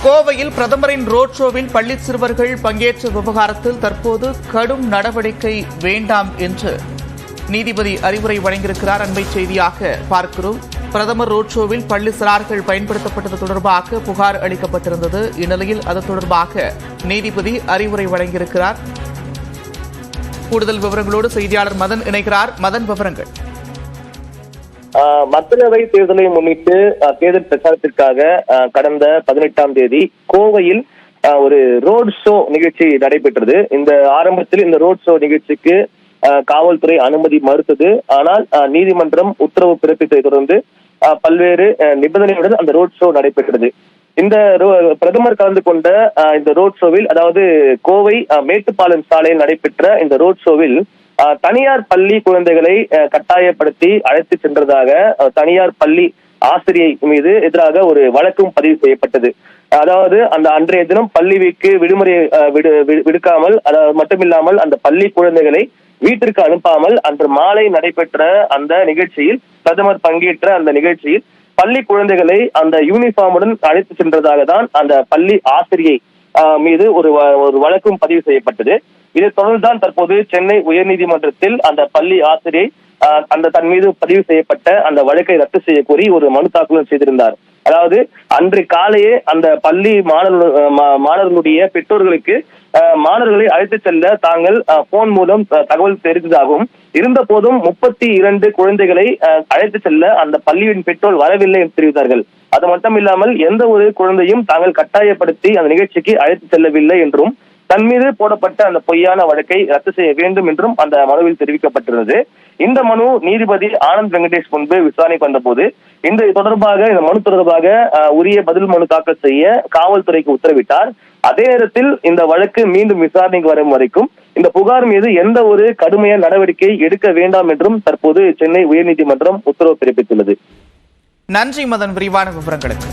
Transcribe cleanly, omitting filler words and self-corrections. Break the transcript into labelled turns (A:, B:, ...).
A: கோவையில் பிரதமரின் ரோட் ஷோவில் பள்ளி சிறுவர்கள் பங்கேற்ற விவகாரத்தில் தற்போது கடும் நடவடிக்கை வேண்டாம் என்று நீதிபதி அறிவுரை வழங்கியிருக்கிறார். அண்மை செய்தியாக பார்க்கிறோம். பிரதமர் ரோட் ஷோவில் பள்ளி சிறார்கள் பயன்படுத்தப்பட்டது தொடர்பாக புகார் அளிக்கப்பட்டிருந்தது. இந்நிலையில் அது தொடர்பாக நீதிபதி அறிவுரை வழங்கியிருக்கிறார். கூடுதல் விவரங்களோடு செய்தியாளர் மதன் இணைகிறார். மதன், விவரங்கள்.
B: மக்களவை தேர்தலை முன்னிட்டு தேர்தல் பிரச்சாரத்திற்காக கடந்த 18ஆம் தேதி கோவையில் ஒரு ரோட் ஷோ நிகழ்ச்சி நடைபெற்றது. இந்த ஆரம்பத்தில் இந்த ரோட் ஷோ நிகழ்ச்சிக்கு காவல்துறை அனுமதி மறுத்தது. ஆனால் நீதிமன்றம் உத்தரவு பிறப்பித்ததை தொடர்ந்து பல்வேறு நிபந்தனைகளுடன் அந்த ரோட் ஷோ நடைபெற்றது. இந்த பிரதமர் கலந்து கொண்ட இந்த ரோட் ஷோவில், அதாவது கோவை மேட்டுப்பாளையம் சாலையில் நடைபெற்ற இந்த ரோட் ஷோவில் தனியார் பள்ளி குழந்தைகளை கட்டாயப்படுத்தி அழைத்து சென்றதாக தனியார் பள்ளி ஆசிரியை மீது எதிராக ஒரு வழக்கும் பதிவு செய்யப்பட்டது. அதாவது அந்த அன்றைய தினம் பள்ளிக்கு விடுமுறை விடுக்காமல், மட்டுமில்லாமல் அந்த பள்ளி குழந்தைகளை வீட்டிற்கு அனுப்பாமல் அன்று மாலை நடைபெற்ற அந்த நிகழ்ச்சியில் பிரதமர் பங்கேற்ற அந்த நிகழ்ச்சியில் பள்ளி குழந்தைகளை அந்த யூனிஃபார்முடன் அழைத்து சென்றதாக தான் அந்த பள்ளி ஆசிரியை மீது ஒரு வழக்கும் பதிவு செய்யப்பட்டது. இதை தொடர்ந்துதான் தற்போது சென்னை உயர்நீதிமன்றத்தில் அந்த பள்ளி ஆசிரியை தன் மீது பதிவு செய்யப்பட்ட அந்த வழக்கை ரத்து செய்ய கோரி ஒரு மனு தாக்கலும் செய்திருந்தார். அதாவது அன்று காலையே அந்த பள்ளி மாணவர்களுடைய பெற்றோர்களுக்கு மாணவர்களை அழைத்து செல்ல தாங்கள் போன் மூலம் தகவல் தெரிந்ததாகவும், இருந்த போதும் 32 குழந்தைகளை அழைத்து செல்ல அந்த பள்ளியின் பெற்றோர் வரவில்லை என்று தெரிவித்தார்கள். அது மட்டும் இல்லாமல் எந்த ஒரு குழந்தையும் தாங்கள் கட்டாயப்படுத்தி அந்த நிகழ்ச்சிக்கு அழைத்து செல்லவில்லை என்றும், தன் மீது போடப்பட்ட அந்த பொய்யான வழக்கை ரத்து செய்ய வேண்டும் என்றும் அந்த மனுவில் தெரிவிக்கப்பட்டிருந்தது. இந்த மனு நீதிபதி ஆனந்த் வெங்கடேஷ் முன்பு விசாரணைக்கு வந்த போது இந்த மனு தொடர்பாக உரிய பதில் மனு தாக்கல் செய்ய காவல்துறைக்கு உத்தரவிட்டார். அதே நேரத்தில் இந்த வழக்கு மீண்டும் விசாரணைக்கு வரும் வரைக்கும் இந்த புகார் மீது எந்த ஒரு கடுமையான நடவடிக்கை எடுக்க வேண்டாம் என்றும் தற்போது சென்னை உயர்நீதிமன்றம் உத்தரவு பிறப்பித்துள்ளது.
A: நன்றி மதன், விரிவான விவரங்களுக்கு.